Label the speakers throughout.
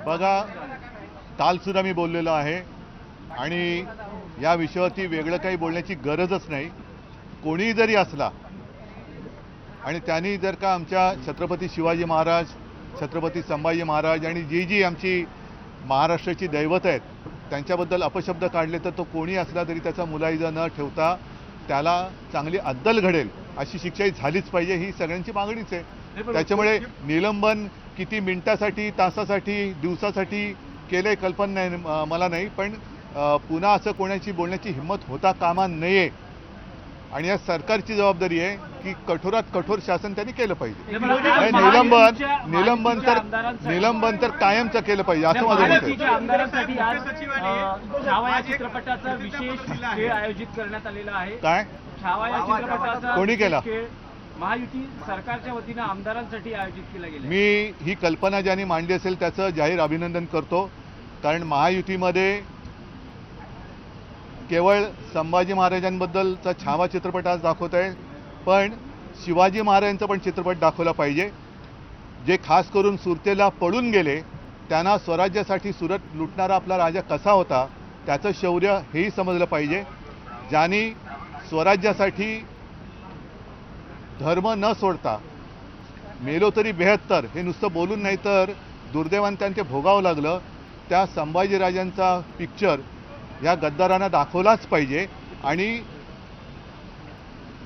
Speaker 1: बघा, काल सुद्धा मी बोललेलो आहे आणि या विषयावरती वेगळं काही बोलण्याची गरजच नाही. कोणीही जरी असला आणि त्यांनी जर का आमच्या छत्रपती शिवाजी महाराज, छत्रपती संभाजी महाराज आणि जी जी आमची महाराष्ट्राची दैवत आहेत त्यांच्याबद्दल अपशब्द काढले तर तो कोणी असला तरी त्याचा मुलाहिजा न ठेवता त्याला चांगली अद्दल घडेल अशी शिक्षा झालीच पाहिजे, ही सगळ्यांची मागणीच आहे. त्याच्यामुळे निलंबन किती मिनिटासाठी, तासासाठी, दिवसासाठी केले कल्पना नाही मला नाही, पण पुन्हा असं कोणाची बोलण्याची हिंमत होता कामा नये आणि या सरकारची जबाबदारी आहे की कठोरात कठोर शासन त्यांनी केलं पाहिजे. निलंबन तर कायमचं केलं पाहिजे असं माझं मत आहे.
Speaker 2: आमदारांसाठी आज छावा या चित्रपटाचा विशेष खेळ आयोजित करण्यात आलेला आहे.
Speaker 1: काय
Speaker 2: छावा या चित्रपटाचा
Speaker 1: कोणी केला?
Speaker 2: महायुती सरकारच्या वतीनं आमदारांसाठी आयोजित केला गेला.
Speaker 1: मी ही कल्पना ज्यांनी मांडली असेल त्याचं जाहीर अभिनंदन करतो, कारण महायुतीमध्ये केवळ संभाजी महाराजांबद्दलचा छावा चित्रपट आज दाखवत आहे, पण शिवाजी महाराजांचा पण चित्रपट दाखवला पाहिजे. जे खास करून सुरतेला पळून गेले, त्यांना स्वराज्यासाठी सुरत लुटणारा आपला राजा कसा होता त्याचं शौर्य हेही समजलं पाहिजे. ज्यांनी स्वराज्यासाठी धर्म न सोडता मेलो तरी 72 हे नुसतं बोलून नाही तर दुर्दैवाने त्यांना ते भोगावं लागलं, त्या संभाजीराजांचा पिक्चर या गद्दारांना दाखवलाच पाहिजे. आणि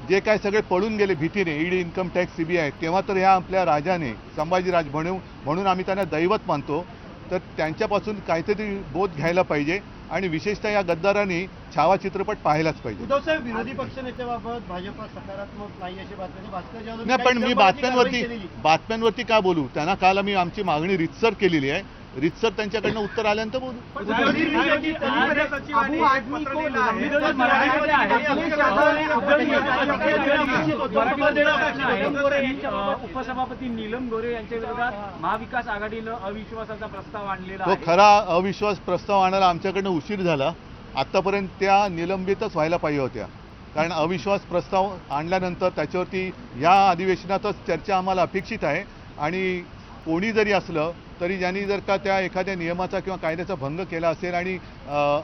Speaker 1: जे काय सगळे पळून गेले भीतीने, ईडी, इन्कम टॅक्स, CBI, तेव्हा तर ह्या आपल्या राजाने संभाजीराज म्हणून आम्ही त्यांना दैवत मानतो, तर त्यांच्यापासून काहीतरी बोध घ्यायला पाहिजे आणि विशेषतः या गद्दारांनी छावा चित्रपट पाहायलाच पाहिजे.
Speaker 3: उद्धव साहेब, विरोधी पक्षनेत्याबाबत भाजप सकारात्मक नाही अशी बातमी
Speaker 1: नाही, पण मी बातम्यांवरती का बोलू? त्यांना काल आम्ही आमची मागणी रितसर केलेली आहे, रितसर त्यांच्याकडनं उत्तर आल्यानंतर बोलू.
Speaker 2: उपसभापती नीलम गोरे यांच्या विरोधात महाविकास आघाडीनं अविश्वासाचा प्रस्ताव आणलेला
Speaker 1: तो खरा अविश्वास प्रस्ताव आणायला आमच्याकडनं उशीर झाला. आतापर्यंत त्या निलंबितच व्हायला पाहिजे होत्या, कारण अविश्वास प्रस्ताव आणल्यानंतर त्याच्यावरती या अधिवेशनातच चर्चा आम्हाला अपेक्षित आहे. आणि कोणी जरी असलं तरी ज्यांनी जर का त्या एखाद्या नियमाचा किंवा कायद्याचा भंग केला असेल आणि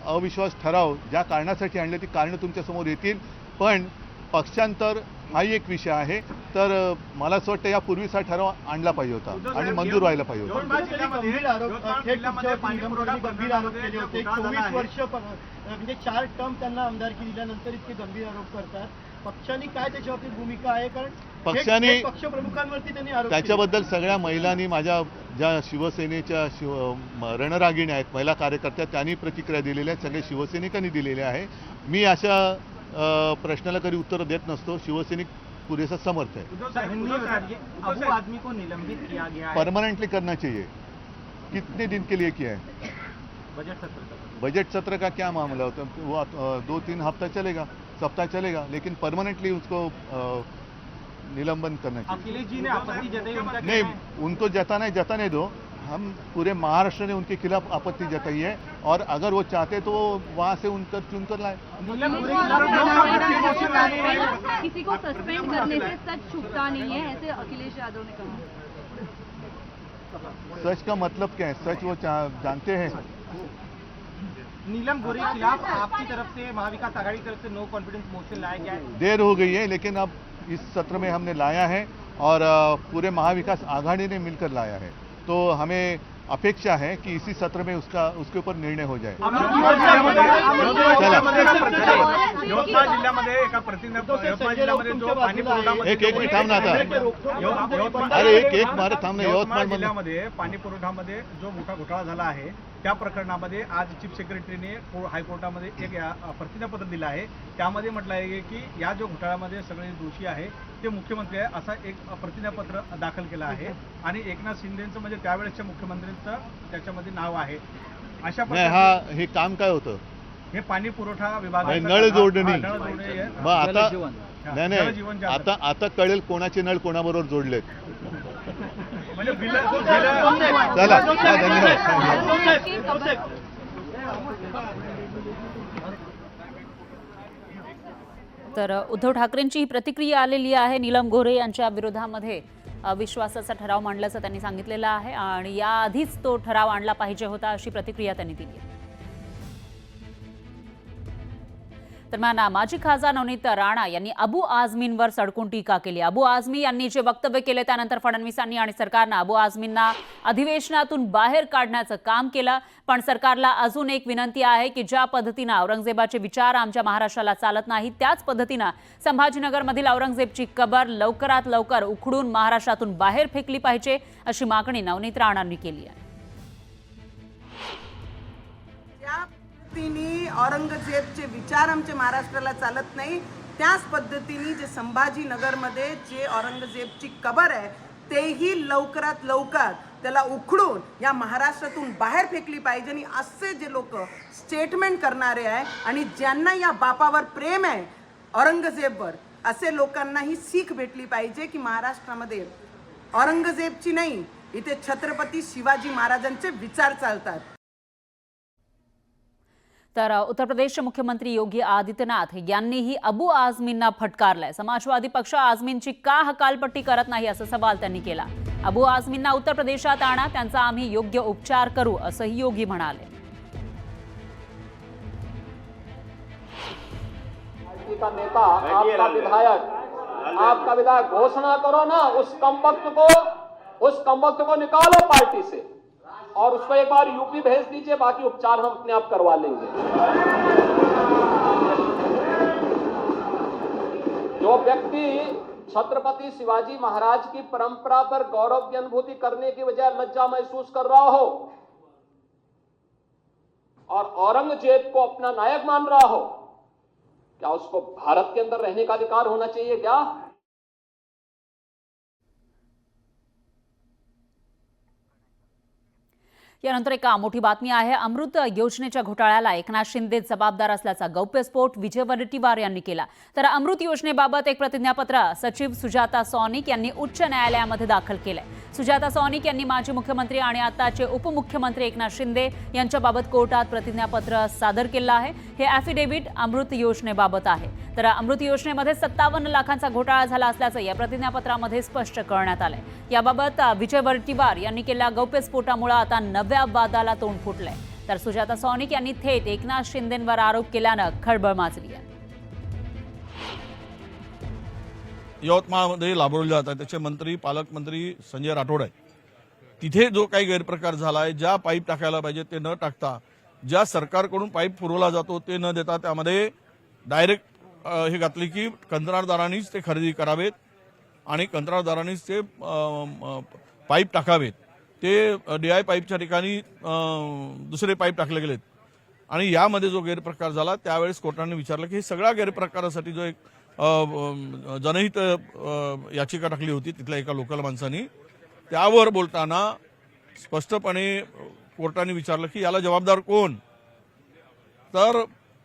Speaker 1: अविश्वास ठराव ज्या कारणासाठी आणले ती कारणं तुमच्यासमोर येतील. पण पक्षांतर हाही एक विषय आहे, तर मला असं वाटतं यापूर्वीच हा ठराव आणला पाहिजे होता आणि मंजूर व्हायला पाहिजे होता.
Speaker 3: गंभीर आरोप केले होते. 24 वर्ष म्हणजे 4 टर्म त्यांना आमदारकी दिल्यानंतर इतके गंभीर आरोप करतात. पक्षांनी काय त्याच्यावरती भूमिका आहे? कारण
Speaker 1: पक्षाने
Speaker 3: पक्षप्रमुखांवरती त्यांनी आरोप
Speaker 1: त्याच्याबद्दल सगळ्या महिलांनी, माझ्या ज्या शिवसेनेच्या रणरागिणी आहेत, महिला कार्यकर्त्या, त्यांनी प्रतिक्रिया दिलेल्या आहेत, सगळे शिवसैनिकांनी दिलेल्या आहे. मी अशा प्रश्नाला कधी उत्तर देत नसतो. शिवसैनिक पुरेसा समर्थ है.
Speaker 2: अबू आदमी को निलंबित किया गया है,
Speaker 1: परमानेंटली करना चाहिए. कितने दिन के लिए किया है? बजट सत्र का क्या मामला होता? वो 2-3 हफ्ता चलेगा, सप्ताह चलेगा, लेकिन परमानेंटली उसको निलंबन करना चाहिए.
Speaker 2: अखिलेश जी ने आपत्ति जताई, उनका
Speaker 1: नहीं, उनको जताने दो. हम पूरे महाराष्ट्र ने उनके खिलाफ आपत्ति जताई है और अगर वो चाहते तो वहाँ से उनकर चुनकर लाए.
Speaker 4: किसी को सस्पेंड करने से सच छुपता नहीं है, ऐसे अखिलेश यादव ने कहा.
Speaker 1: सच का मतलब क्या है? सच वो जानते हैं.
Speaker 2: नीलम गोरे के खिलाफ आपकी तरफ से, महाविकास आघाड़ी की तरफ से नो कॉन्फिडेंस मोशन लाया गया है.
Speaker 1: देर हो गई है, लेकिन अब इस सत्र में हमने लाया है और पूरे महाविकास आघाड़ी ने मिलकर लाया है. तो हमें अपेक्षा है कि इसी सत्र में उसके ऊपर निर्णय हो जाए.
Speaker 5: यवतमाळ जिल्ह्यामध्ये एका जिल्ह्यामध्ये जो पाणी पुरवठा,
Speaker 1: एक मिनिट थांब ना आता. अरे एक मारे थांब ना. यवतमाळ
Speaker 5: जिल्ह्यामध्ये पाणी पुरवठ्यामध्ये जो मोठा घोटाळा झाला आहे त्या प्रकरणामध्ये आज चीफ सेक्रेटरीने हायकोर्टामध्ये एक प्रतिज्ञापत्र दिलं आहे. त्यामध्ये म्हटलं आहे की या जो घोटाळ्यामध्ये सगळे दोषी आहे ते मुख्यमंत्री आहे असा एक प्रतिज्ञापत्र दाखल केलं आहे. आणि एकनाथ शिंदेचं म्हणजे त्यावेळेसच्या मुख्यमंत्र्यांचं त्याच्यामध्ये नाव आहे. अशा
Speaker 1: प्रकारे हे काम काय होतं?
Speaker 5: हे पाणी पुरवठा विभाग
Speaker 1: नळ जोडणी. मग आता नाही, आता कळेल कोणाचे नळ कोणाबरोबर जोडलेत. चला, धन्यवाद.
Speaker 6: तर उद्धव ठाकरेंची ही प्रतिक्रिया आलेली आहे नीलम गोरे यांच्या विरोधामध्ये अविश्वासाचा ठराव मांडल्याचं त्यांनी सांगितलेलं आहे आणि याआधीच तो ठराव आणला पाहिजे होता अशी प्रतिक्रिया त्यांनी दिली आहे. दरम्यान माजी खासदार नवनीत राणा यांनी अबू आझमींवर सडकून टीका केली. अबू आझमी यांनी जे वक्तव्य केले त्यानंतर फडणवीसांनी आणि सरकारनं अबू आझमींना अधिवेशनातून बाहेर काढण्याचं काम केलं. पण सरकारला अजून एक विनंती आहे की ज्या पद्धतीनं औरंगजेबाचे विचार आमच्या महाराष्ट्राला चालत नाही त्याच पद्धतीनं संभाजीनगरमधील औरंगजेबची कबर लवकरात लवकर उखडून महाराष्ट्रातून बाहेर फेकली पाहिजे अशी मागणी नवनीत राणांनी केली आहे.
Speaker 7: औरंगजेबचे विचार आमच्या महाराष्ट्राला चालत नाही त्याच पद्धतीने जे संभाजीनगरमध्ये जे औरंगजेबची कबर आहे तेही लवकरात लवकर त्याला उखडून या महाराष्ट्रातून बाहेर फेकली पाहिजे. आणि असे जे लोक स्टेटमेंट करणारे आहे आणि ज्यांना या बापावर प्रेम आहे औरंगजेबवर असे लोकांनाही सीख भेटली पाहिजे की महाराष्ट्रामध्ये औरंगजेबची नाही इथे छत्रपती शिवाजी महाराजांचे विचार चालतात.
Speaker 6: तर उत्तर प्रदेशचे मुख्यमंत्री योगी आदित्यनाथ यांनीही अबू आझमींना फटकारलंय. समाजवादी पक्ष आझमींची का हकालपट्टी करत नाही असा सवाल त्यांनी केला. अबू आझमींना उत्तर प्रदेशात आणा त्यांचा आम्ही योग्य उपचार करू असंही योगी म्हणाले.
Speaker 8: का नेता आपका विधायक घोषणा करो ना उस कमबख्त को निकालो पार्टी से और उसको एक बार यूपी भेज दीजिए, बाकी उपचार हम अपने आप करवा लेंगे. जो व्यक्ति छत्रपति शिवाजी महाराज की परंपरा पर गौरव की अनुभूति करने की बजाय लज्जा महसूस कर रहा हो और औरंगजेब को अपना नायक मान रहा हो, क्या उसको भारत के अंदर रहने का अधिकार होना चाहिए क्या?
Speaker 6: यानंतर एक मोठी बातमी आहे. अमृत योजनेच्या घोटाळ्याला एकनाथ शिंदे जबाबदार असल्याचा गौप्यस्फोट विजय वडेट्टीवार यांनी केला. तर अमृत योजनेबाबत एक प्रतिज्ञापत्र सचिव सुजाता सौनिक यांनी उच्च न्यायालयामध्ये दाखल केलंय. सुजाता सौनिक यांनी माजी मुख्यमंत्री आणि आताचे उपमुख्यमंत्री एकनाथ शिंदे यांच्याबाबत कोर्टात प्रतिज्ञापत्र सादर केलं आहे. हे ॲफिडेव्हिट अमृत योजनेबाबत आहे. तर अमृत योजनेमध्ये 57 लाखांचा घोटाळा झाला असल्याचं या प्रतिज्ञापत्रामध्ये स्पष्ट करण्यात आलंय. याबाबत विजय वडेट्टीवार यांनी केलेल्या गौप्यस्फोटामुळे आता नव्या वादाला तोंड फुटलंय. तर सुजाता सौनिक यांनी थेट एकनाथ शिंदेंवर आरोप केल्यानं खळबळ माजली आहे.
Speaker 9: यवतमाळमध्ये लाभोरले जातात त्याचे मंत्री पालकमंत्री संजय राठोड आहेत. तिथे जो काही गैरप्रकार झाला आहे, ज्या पाईप टाकायला पाहिजे ते न टाकता ज्या सरकारकडून पाईप पुरवला जातो ते न देता त्यामध्ये डायरेक्ट हे घातले की कंत्राटदारांनीच ते खरेदी करावेत आणि कंत्राटदारांनीच ते पाईप टाकावेत. ते DI पाईपच्या ठिकाणी दुसरे पाईप टाकले गेलेत आणि यामध्ये जो गैरप्रकार झाला त्यावेळेस कोर्टाने विचारलं की हे सगळ्या गैरप्रकारासाठी जो एक जनहित याचिका टाकली होती तिथल्या एका लोकल माणसानी, त्यावर बोलताना स्पष्टपणे कोर्टाने विचारलं की याला जबाबदार कोण. तर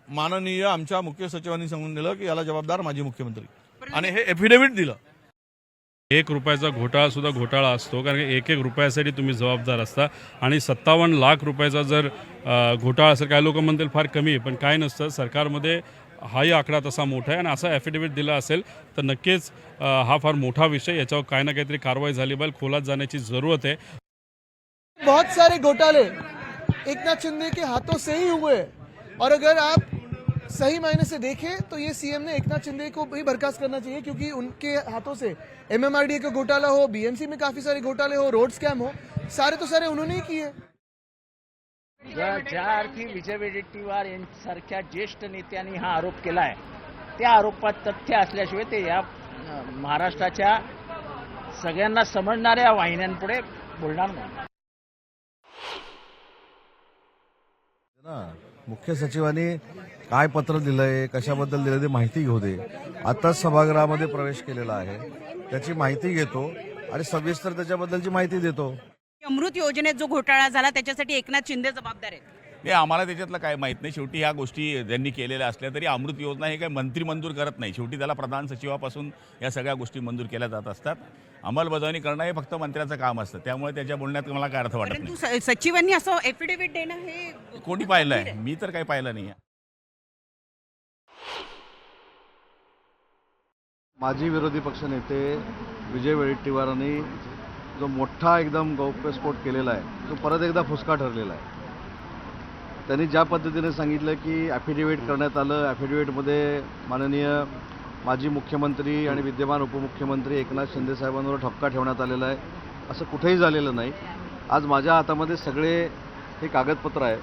Speaker 9: माननीय आमच्या मुख्य सचिवांनी सांगून दिलं की याला जबाबदार माजी मुख्यमंत्री आणि हे ॲफिडेव्हिट दिलं.
Speaker 10: 1 रुपयाचा घोटाळा सुद्धा घोटाळा असतो, कारण 1-1 रुपयासाठी तुम्ही जबाबदार असता आणि 57 लाख रुपयाचा जर घोटाळा असेल, काही लोक म्हणतील फार कमी आहे, पण काय नसतं. सरकारमध्ये हाही आकडा तसा मोठा आहे आणि असा ॲफिडेव्हिट दिला असेल तर नक्कीच हा फार मोठा विषय, याच्यावर काही ना काहीतरी कारवाई झाली पाहिजे, खोलात जाण्याची जरूरत है.
Speaker 3: बहुत सारे घोटाले एकनाथ शिंदे के हाथों से ही हुए और अगर आप सही मायने से देखें तो ये सीएम ने एकनाथ शिंदे को भी बर्खास्त करना चाहिए, क्योंकि उनके हाथों से MMRDA का घोटाला हो, BMC में काफी सारे घोटाले हो, रोड स्कैम हो, सारे तो सारे उन्होंने ही किए.
Speaker 11: ज्या अर्थी विजय वडेट्टीवार यांसारख्या ज्येष्ठ नेत्यांनी हा आरोप केलाय त्या आरोपात तथ्य असल्याशिवाय ते या महाराष्ट्राच्या सगळ्यांना समजणाऱ्या वाहिन्यांपुढे बोलणार नाही.
Speaker 12: मुख्य सचिवांनी काय पत्र दिलंय, कशाबद्दल दिलं ते माहिती घेऊ दे. आताच सभागृहामध्ये प्रवेश केलेला आहे, त्याची माहिती घेतो आणि सविस्तर त्याच्याबद्दलची माहिती देतो.
Speaker 13: अमृत योजनेत जो घोटाळा झाला त्याच्यासाठी एकनाथ शिंदे जबाबदार आहेत.
Speaker 14: हे आम्हाला त्याच्यातलं काय माहीत नाही. शेवटी ह्या गोष्टी त्यांनी केलेल्या असल्या तरी अमृत योजना हे काय मंत्री मंजूर करत नाही. शेवटी त्याला प्रधान सचिवापासून या सगळ्या गोष्टी मंजूर केल्या जात असतात. अंमलबजावणी करणं हे फक्त मंत्र्याचं काम असतं. त्यामुळे त्याच्या बोलण्यात मला काय अर्थ वाटत नाही.
Speaker 13: परंतु सचिवांनी असं ॲफिडेव्हिट देणं हे
Speaker 14: कोणी पाहिलंय? मी तर काही पाहिलं नाही.
Speaker 12: माजी विरोधी पक्षनेते विजय वडेट्टीवारांनी जो मोठा एकदम गौप्यस्फोट केलेला आहे तो परत एकदा फुसका ठरलेला आहे. त्यांनी ज्या पद्धतीने सांगितलं की ॲफिडेव्हिट करण्यात आलं, ॲफिडेव्हिटमध्ये माननीय माजी मुख्यमंत्री आणि विद्यमान उपमुख्यमंत्री एकनाथ शिंदे साहेबांवर ठपका ठेवण्यात आलेला आहे, असं कुठेही झालेलं नाही. आज माझ्या हातामध्ये सगळे हे कागदपत्र आहे.